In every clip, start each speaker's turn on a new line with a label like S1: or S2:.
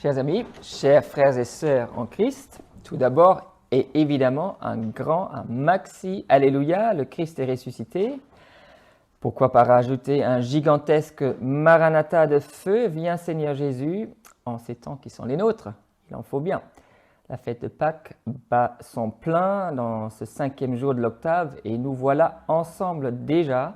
S1: Chers amis, chers frères et sœurs en Christ, tout d'abord et évidemment un maxi Alléluia, le Christ est ressuscité. Pourquoi pas rajouter un gigantesque Maranatha de feu, viens Seigneur Jésus, en ces temps qui sont les nôtres, il en faut bien. La fête de Pâques bat son plein dans ce 5e jour de l'octave et nous voilà ensemble déjà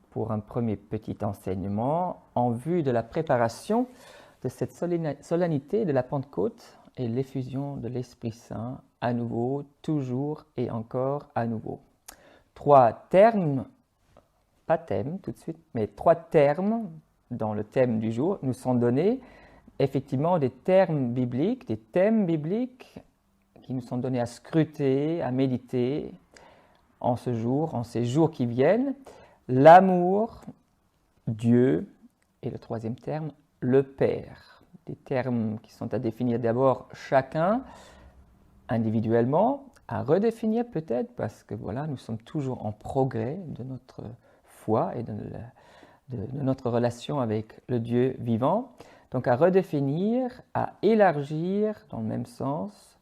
S1: pour un premier petit enseignement en vue de la préparation de cette solennité de la Pentecôte et l'effusion de l'Esprit Saint à nouveau, toujours et encore à nouveau. 3 termes, pas thème tout de suite, mais 3 termes dans le thème du jour nous sont donnés, effectivement des termes bibliques, des thèmes bibliques qui nous sont donnés à scruter, à méditer en ce jour, en ces jours qui viennent. L'amour, Dieu, et le 3e terme, le Père. Des termes qui sont à définir d'abord chacun individuellement, à redéfinir peut-être parce que voilà, nous sommes toujours en progrès de notre foi et de notre relation avec le Dieu vivant. Donc à redéfinir, à élargir dans le même sens,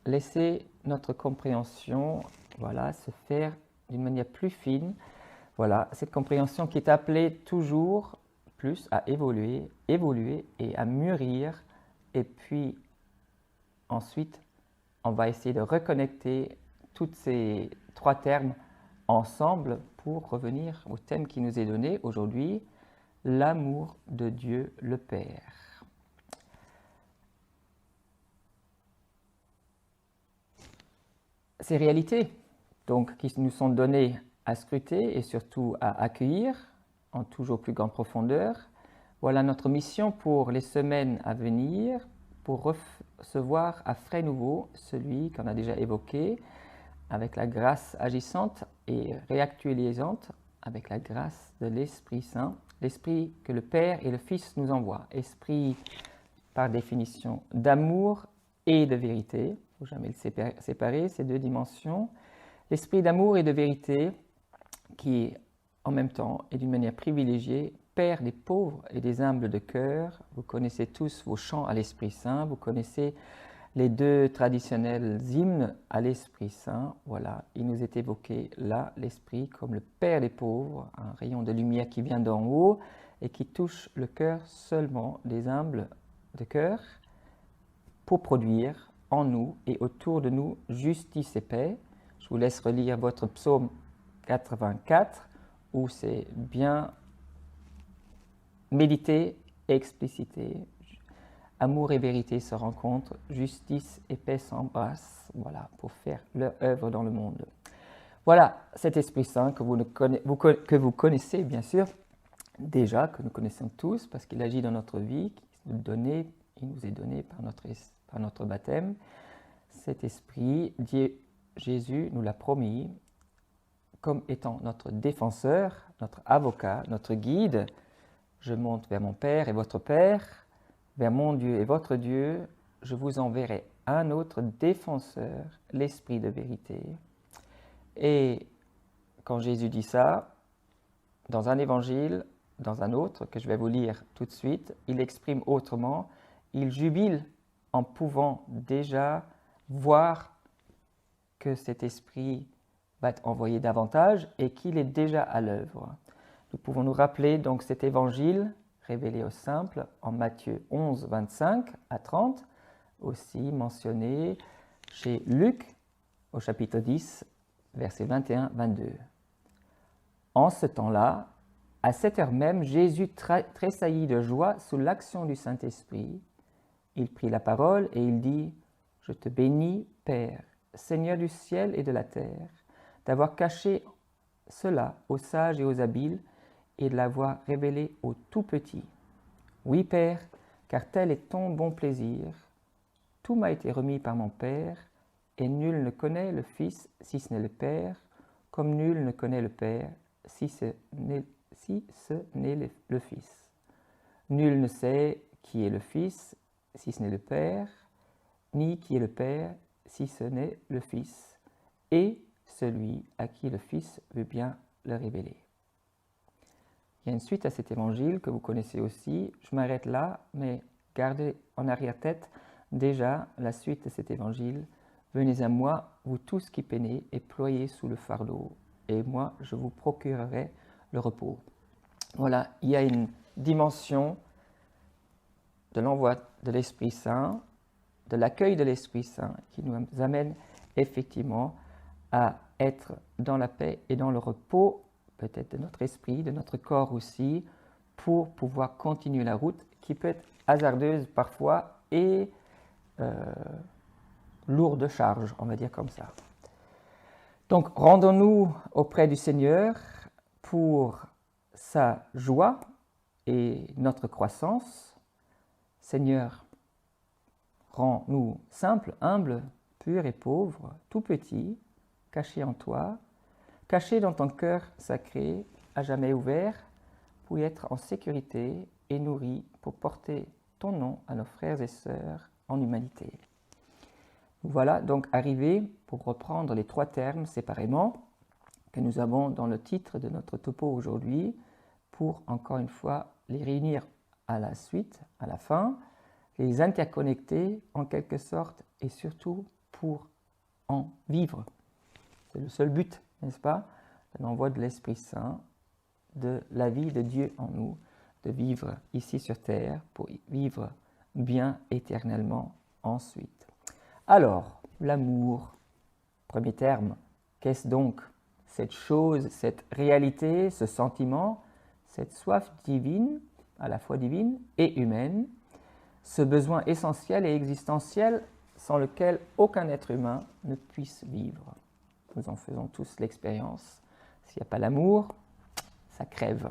S1: laisser notre compréhension voilà, se faire d'une manière plus fine. Voilà, cette compréhension qui est appelée toujours plus à évoluer et à mûrir. Et puis ensuite, on va essayer de reconnecter tous ces 3 termes ensemble pour revenir au thème qui nous est donné aujourd'hui, l'amour de Dieu le Père. Ces réalités donc, qui nous sont données à scruter et surtout à accueillir en toujours plus grande profondeur. Voilà notre mission pour les semaines à venir, pour recevoir à frais nouveau celui qu'on a déjà évoqué, avec la grâce agissante et réactualisante, avec la grâce de l'Esprit Saint, l'Esprit que le Père et le Fils nous envoient. Esprit, par définition, d'amour et de vérité. Il ne faut jamais le séparer, ces 2 dimensions. L'Esprit d'amour et de vérité qui, en même temps, et d'une manière privilégiée, Père des pauvres et des humbles de cœur. Vous connaissez tous vos chants à l'Esprit Saint, vous connaissez les 2 traditionnels hymnes à l'Esprit Saint. Voilà, il nous est évoqué là, l'Esprit, comme le Père des pauvres, un rayon de lumière qui vient d'en haut et qui touche le cœur seulement des humbles de cœur pour produire en nous et autour de nous justice et paix. Je vous laisse relire votre psaume 84 où c'est bien médité et explicité. Amour et vérité se rencontrent, justice et paix s'embrassent, voilà, pour faire leur œuvre dans le monde. Voilà cet Esprit Saint que vous connaissez bien sûr déjà, que nous connaissons tous parce qu'il agit dans notre vie, il nous est donné par notre baptême. Cet Esprit, Jésus nous l'a promis comme étant notre défenseur, notre avocat, notre guide. Je monte vers mon Père et votre Père, vers mon Dieu et votre Dieu, je vous enverrai un autre défenseur, l'Esprit de vérité. Et quand Jésus dit ça, dans un évangile, dans un autre, que je vais vous lire tout de suite, il exprime autrement, il jubile en pouvant déjà voir que cet Esprit va être envoyé davantage et qu'il est déjà à l'œuvre. Nous pouvons nous rappeler donc cet évangile révélé aux simples en Matthieu 11, 25 à 30, aussi mentionné chez Luc au chapitre 10, versets 21-22. En ce temps-là, à cette heure même, Jésus tressaillit de joie sous l'action du Saint-Esprit. Il prit la parole et il dit « Je te bénis, Père, Seigneur du ciel et de la terre, d'avoir caché cela aux sages et aux habiles et de l'avoir révélé aux tout petits. Oui, Père, car tel est ton bon plaisir. Tout m'a été remis par mon Père, et nul ne connaît le Fils si ce n'est le Père, comme nul ne connaît le Père si ce n'est le Fils. Nul ne sait qui est le Fils si ce n'est le Père, ni qui est le Père si ce n'est le Fils, et celui à qui le Fils veut bien le révéler. » Il y a une suite à cet évangile que vous connaissez aussi. Je m'arrête là, mais gardez en arrière-tête déjà la suite de cet évangile. Venez à moi, vous tous qui peinez et ployez sous le fardeau, et moi je vous procurerai le repos. Voilà, il y a une dimension de l'envoi de l'Esprit Saint, de l'accueil de l'Esprit Saint, qui nous amène effectivement à être dans la paix et dans le repos, peut-être de notre esprit, de notre corps aussi, pour pouvoir continuer la route qui peut être hasardeuse parfois et lourde de charge, on va dire comme ça. Donc, rendons-nous auprès du Seigneur pour sa joie et notre croissance. Seigneur, rends-nous simples, humbles, purs et pauvres, tout petits, cachés en toi, cachés dans ton cœur sacré, à jamais ouvert, pour y être en sécurité et nourris pour porter ton nom à nos frères et sœurs en humanité. Voilà donc arrivé, pour reprendre les 3 termes séparément que nous avons dans le titre de notre topo aujourd'hui, pour encore une fois les réunir à la suite, à la fin, les interconnecter en quelque sorte et surtout pour en vivre. C'est le seul but, n'est-ce pas, de l'envoi de l'Esprit Saint, de la vie de Dieu en nous, de vivre ici sur terre pour vivre bien éternellement ensuite. Alors, l'amour, premier terme, qu'est-ce donc cette chose, cette réalité, ce sentiment, cette soif divine, à la fois divine et humaine, ce besoin essentiel et existentiel sans lequel aucun être humain ne puisse vivre. Nous en faisons tous l'expérience. S'il n'y a pas l'amour, ça crève.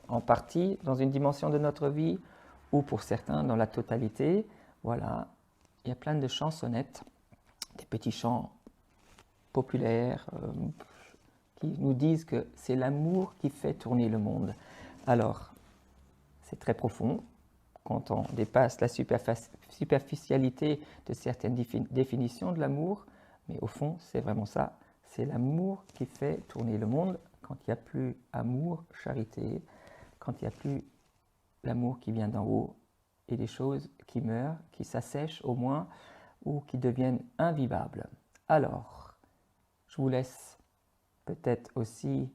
S1: En partie dans une dimension de notre vie, ou pour certains dans la totalité. Voilà, il y a plein de chansonnettes, des petits chants populaires qui nous disent que c'est l'amour qui fait tourner le monde. Alors, c'est très profond quand on dépasse la superficialité de certaines définitions de l'amour, mais au fond, c'est vraiment ça. C'est l'amour qui fait tourner le monde quand il n'y a plus amour, charité, quand il n'y a plus l'amour qui vient d'en haut et des choses qui meurent, qui s'assèchent au moins ou qui deviennent invivables. Alors, je vous laisse peut-être aussi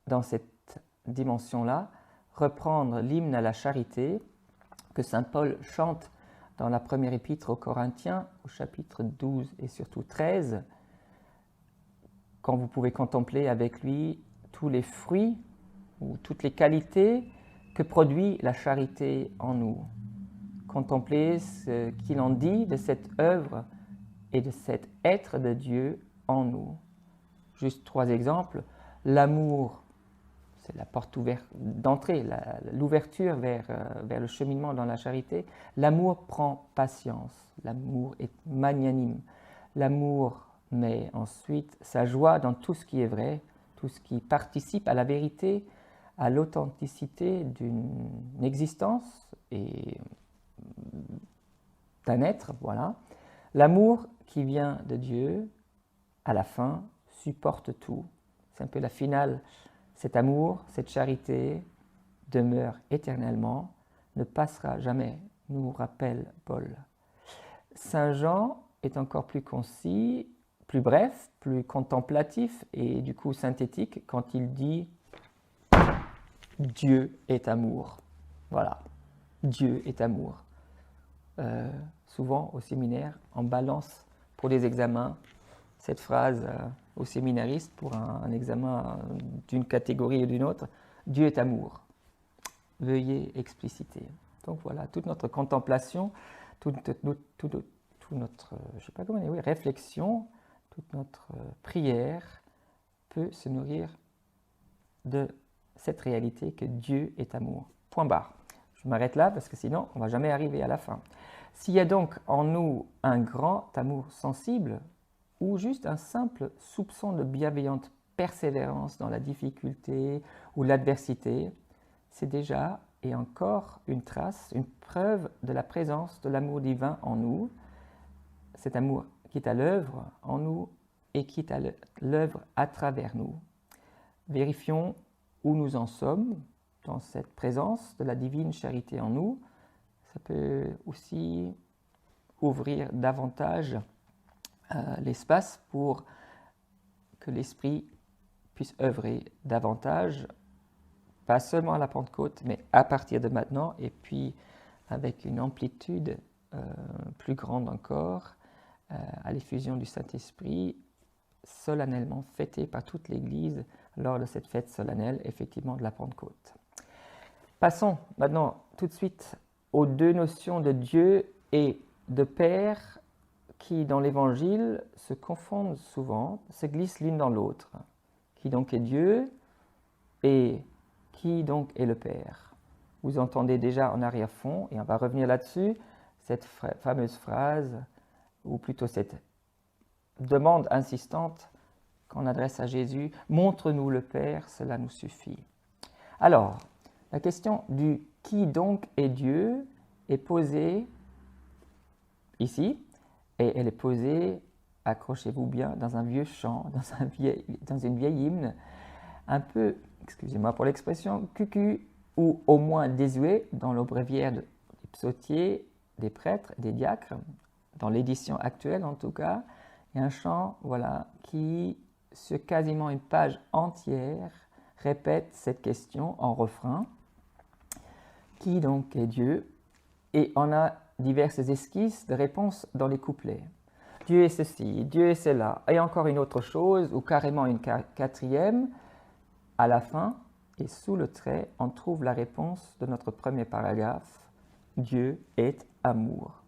S1: dans cette dimension-là reprendre l'hymne à la charité que saint Paul chante dans la première épître aux Corinthiens, au chapitre 12 et surtout 13, quand vous pouvez contempler avec lui tous les fruits ou toutes les qualités que produit la charité en nous. Contempler ce qu'il en dit de cette œuvre et de cet être de Dieu en nous. Juste 3 exemples. L'amour, c'est la porte d'entrée, l'ouverture vers le cheminement dans la charité. L'amour prend patience, l'amour est magnanime. L'amour met ensuite sa joie dans tout ce qui est vrai, tout ce qui participe à la vérité, à l'authenticité d'une existence et d'un être, voilà. L'amour qui vient de Dieu, à la fin, supporte tout. C'est un peu la finale. Cet amour, cette charité demeure éternellement, ne passera jamais, nous rappelle Paul. Saint Jean est encore plus concis, plus bref, plus contemplatif et du coup synthétique quand il dit « Dieu est amour ». Voilà, Dieu est amour. Souvent au séminaire, on balance pour des examens cette phrase aux séminaristes pour un examen d'une catégorie ou d'une autre, Dieu est amour. Veuillez expliciter. Donc voilà, toute notre contemplation, toute notre réflexion, toute notre prière peut se nourrir de cette réalité que Dieu est amour. Point barre. Je m'arrête là parce que sinon on ne va jamais arriver à la fin. S'il y a donc en nous un grand amour sensible, ou juste un simple soupçon de bienveillante persévérance dans la difficulté ou l'adversité, c'est déjà et encore une trace, une preuve de la présence de l'amour divin en nous, cet amour qui est à l'œuvre en nous et qui est à l'œuvre à travers nous. Vérifions où nous en sommes dans cette présence de la divine charité en nous, Ça peut aussi ouvrir davantage l'espace pour que l'Esprit puisse œuvrer davantage, pas seulement à la Pentecôte, mais à partir de maintenant, et puis avec une amplitude plus grande encore, à l'effusion du Saint-Esprit, solennellement fêtée par toute l'Église lors de cette fête solennelle, effectivement, de la Pentecôte. Passons maintenant tout de suite aux deux notions de Dieu et de Père qui, dans l'Évangile, se confondent souvent, se glissent l'une dans l'autre. Qui donc est Dieu et qui donc est le Père? Vous entendez déjà en arrière-fond, et on va revenir là-dessus, cette fameuse phrase, ou plutôt cette demande insistante qu'on adresse à Jésus, « Montre-nous le Père, cela nous suffit ». Alors, la question du « qui donc est Dieu » est posée ici, et elle est posée, accrochez-vous bien, dans un vieux chant, dans une vieille hymne, un peu, excusez-moi pour l'expression, cucu, ou au moins désuet, dans le bréviaire des psautiers, des prêtres, des diacres, dans l'édition actuelle en tout cas, il y a un chant voilà, qui, sur quasiment une page entière, répète cette question en refrain. Qui donc est Dieu? Et on a diverses esquisses de réponses dans les couplets. Dieu est ceci, Dieu est cela, et encore une autre chose, ou carrément une quatrième. À la fin, et sous le trait, on trouve la réponse de notre premier paragraphe. Dieu est amour.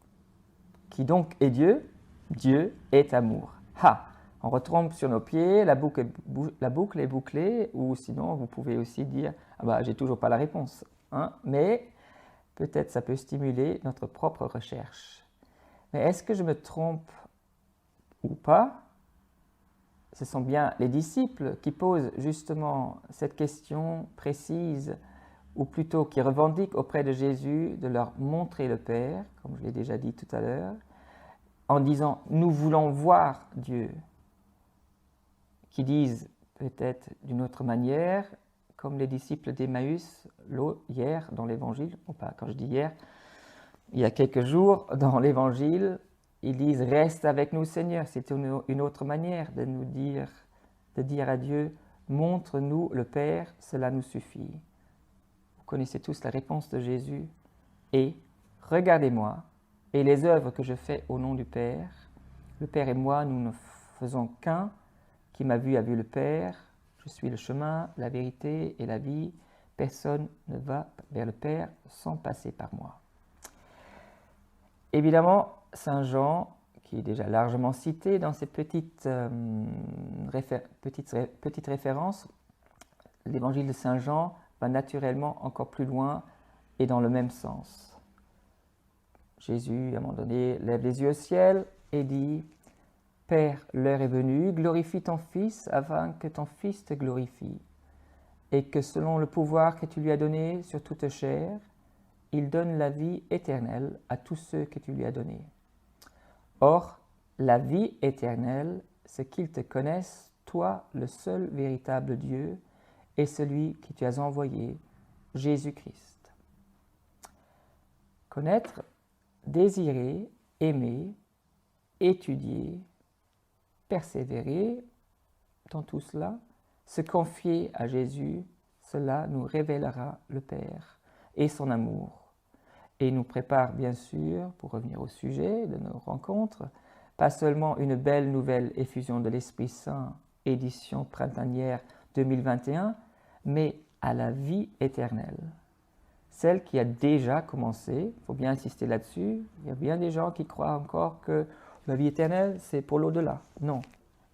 S1: Qui donc est Dieu? Dieu est amour. Ha! On retombe sur nos pieds, la boucle est bouclée, ou sinon vous pouvez aussi dire ah bah, j'ai toujours pas la réponse. Hein? Mais peut-être ça peut stimuler notre propre recherche. Mais est-ce que je me trompe ou pas? Ce sont bien les disciples qui posent justement cette question précise, ou plutôt qui revendiquent auprès de Jésus de leur montrer le Père, comme je l'ai déjà dit tout à l'heure, en disant « nous voulons voir Dieu », qui disent peut-être d'une autre manière, comme les disciples d'Emmaüs hier dans l'Évangile, ou pas quand je dis hier, il y a quelques jours dans l'Évangile, ils disent « reste avec nous Seigneur ». C'est une autre manière de nous dire à Dieu « montre-nous le Père, cela nous suffit ». Vous connaissez tous la réponse de Jésus « et regardez-moi et les œuvres que je fais au nom du Père. Le Père et moi, nous ne faisons qu'un. Qui m'a vu a vu le Père. Je suis le chemin, la vérité et la vie. Personne ne va vers le Père sans passer par moi. » Évidemment, Saint Jean, qui est déjà largement cité dans ces petites références, l'évangile de Saint Jean va naturellement encore plus loin et dans le même sens. Jésus, à un moment donné, lève les yeux au ciel et dit « Père, l'heure est venue, glorifie ton Fils afin que ton Fils te glorifie, et que selon le pouvoir que tu lui as donné sur toute chair, il donne la vie éternelle à tous ceux que tu lui as donnés. Or, la vie éternelle, c'est qu'ils te connaissent, toi, le seul véritable Dieu, et celui que tu as envoyé, Jésus-Christ. » Connaître, désirer, aimer, étudier, persévérer dans tout cela, se confier à Jésus, cela nous révélera le Père et son amour. Et nous prépare bien sûr, pour revenir au sujet de nos rencontres, pas seulement une belle nouvelle effusion de l'Esprit Saint, édition printanière 2021, mais à la vie éternelle. Celle qui a déjà commencé, il faut bien insister là-dessus, il y a bien des gens qui croient encore que la vie éternelle, c'est pour l'au-delà. Non,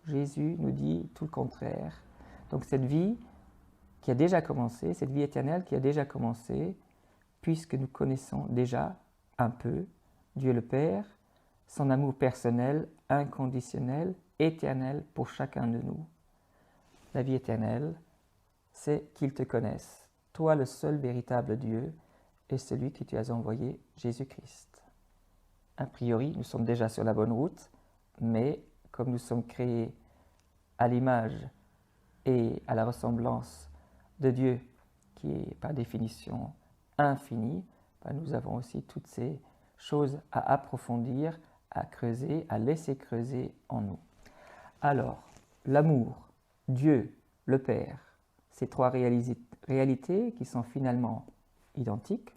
S1: Jésus nous dit tout le contraire. Donc cette vie qui a déjà commencé, cette vie éternelle qui a déjà commencé, puisque nous connaissons déjà un peu Dieu le Père, son amour personnel, inconditionnel, éternel pour chacun de nous. La vie éternelle, c'est qu'ils te connaissent, toi le seul véritable Dieu et celui que tu as envoyé, Jésus-Christ. A priori, nous sommes déjà sur la bonne route, mais comme nous sommes créés à l'image et à la ressemblance de Dieu, qui est par définition infini, nous avons aussi toutes ces choses à approfondir, à creuser, à laisser creuser en nous. Alors, l'amour, Dieu, le Père, ces trois réalités qui sont finalement identiques,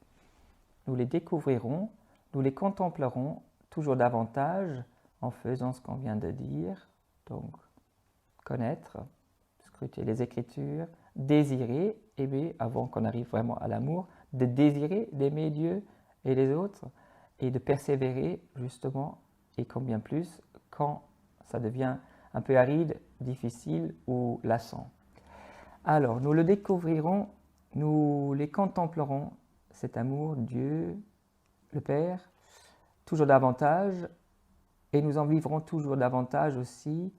S1: nous les découvrirons, nous les contemplerons toujours davantage en faisant ce qu'on vient de dire, donc connaître, scruter les Écritures, désirer, aimer, avant qu'on arrive vraiment à l'amour, de désirer, d'aimer Dieu et les autres, et de persévérer justement, et combien plus, quand ça devient un peu aride, difficile ou lassant. Alors, nous le découvrirons, nous les contemplerons, cet amour, Dieu, le Père, toujours davantage, et nous en vivrons toujours davantage aussi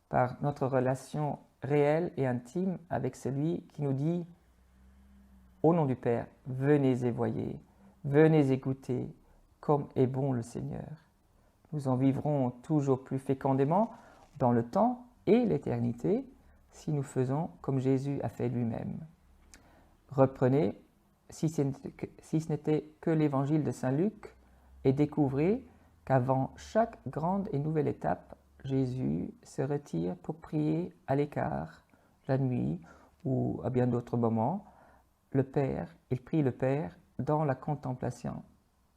S1: par notre relation réelle et intime avec celui qui nous dit, au nom du Père, venez et voyez, venez et goûtez, comme est bon le Seigneur. Nous en vivrons toujours plus fécondément dans le temps et l'éternité si nous faisons comme Jésus a fait lui-même. Reprenez, si ce n'était que l'évangile de Saint Luc, et découvrez qu'avant chaque grande et nouvelle étape, Jésus se retire pour prier à l'écart, la nuit ou à bien d'autres moments. Le Père, il prie le Père dans la contemplation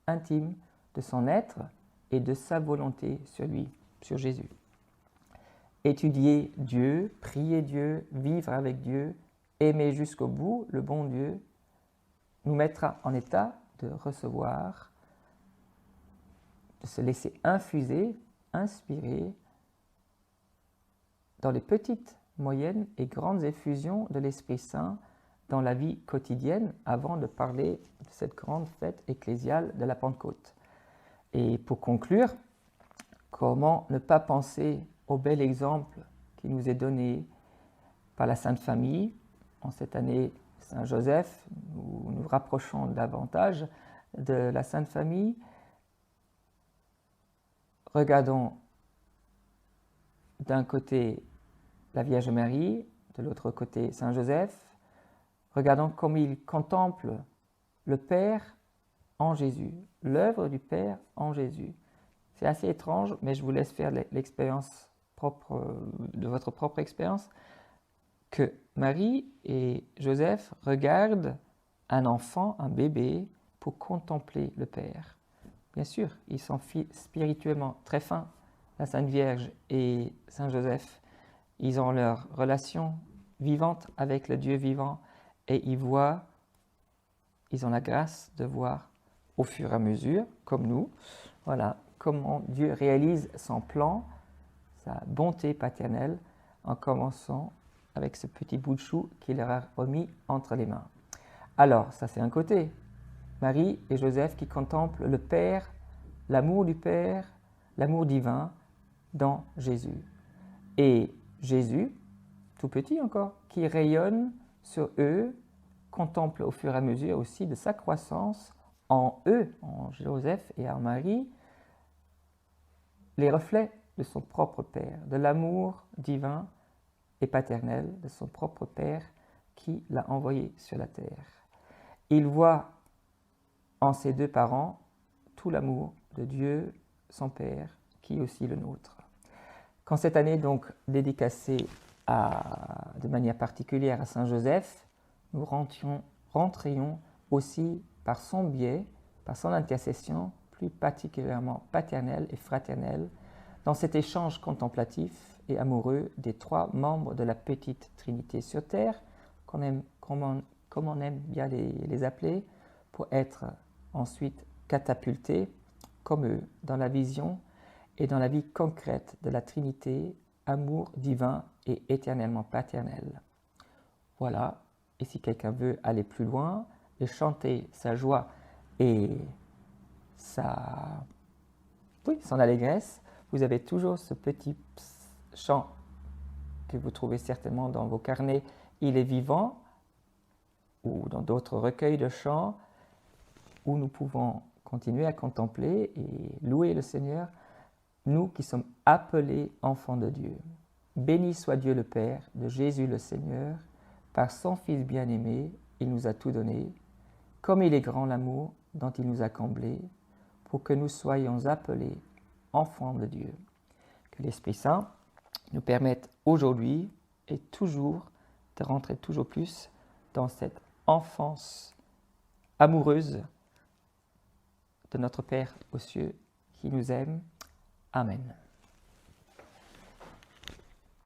S1: intime de son être et de sa volonté sur lui, sur Jésus. Étudier Dieu, prier Dieu, vivre avec Dieu, aimer jusqu'au bout le bon Dieu, nous mettra en état de recevoir, de se laisser infuser, inspirer dans les petites, moyennes et grandes effusions de l'Esprit Saint dans la vie quotidienne avant de parler de cette grande fête ecclésiale de la Pentecôte. Et pour conclure, comment ne pas penser au bel exemple qui nous est donné par la Sainte Famille. En cette année Saint Joseph, nous nous rapprochons davantage de la Sainte Famille. Regardons d'un côté la Vierge Marie, de l'autre côté Saint Joseph. Regardons comme il contemple le Père en Jésus, l'œuvre du Père en Jésus. C'est assez étrange, mais je vous laisse faire l'expérience de votre propre expérience, que Marie et Joseph regardent un enfant, un bébé, pour contempler le Père. Bien sûr, ils sont spirituellement très fins, la Sainte Vierge et Saint Joseph. Ils ont leur relation vivante avec le Dieu vivant et ils ont la grâce de voir au fur et à mesure, comme nous, voilà, comment Dieu réalise son plan, sa bonté paternelle, en commençant avec ce petit bout de chou qu'il leur a remis entre les mains. Alors, ça c'est un côté. Marie et Joseph qui contemplent le Père, l'amour du Père, l'amour divin dans Jésus. Et Jésus, tout petit encore, qui rayonne sur eux, contemple au fur et à mesure aussi de sa croissance en eux, en Joseph et en Marie, les reflets de son propre Père, de l'amour divin et paternel de son propre Père qui l'a envoyé sur la terre. Il voit en ses deux parents tout l'amour de Dieu, son Père, qui est aussi le nôtre. Quand cette année donc dédicacée de manière particulière à Saint Joseph, nous rentrions aussi par son biais, par son intercession, plus particulièrement paternelle et fraternelle, dans cet échange contemplatif et amoureux des trois membres de la petite Trinité sur terre, comme on aime bien les appeler, pour être ensuite catapultés, comme eux, dans la vision et dans la vie concrète de la Trinité, amour divin et éternellement paternel. Voilà, et si quelqu'un veut aller plus loin et chanter sa joie et son allégresse, vous avez toujours ce petit chant que vous trouvez certainement dans vos carnets « Il est vivant » ou dans d'autres recueils de chants où nous pouvons continuer à contempler et louer le Seigneur, nous qui sommes appelés enfants de Dieu. Béni soit Dieu le Père de Jésus le Seigneur, par son Fils bien-aimé, il nous a tout donné. Comme il est grand l'amour dont il nous a comblés pour que nous soyons appelés enfants de Dieu. Que l'Esprit Saint nous permette aujourd'hui et toujours de rentrer toujours plus dans cette enfance amoureuse de notre Père aux cieux qui nous aime. Amen.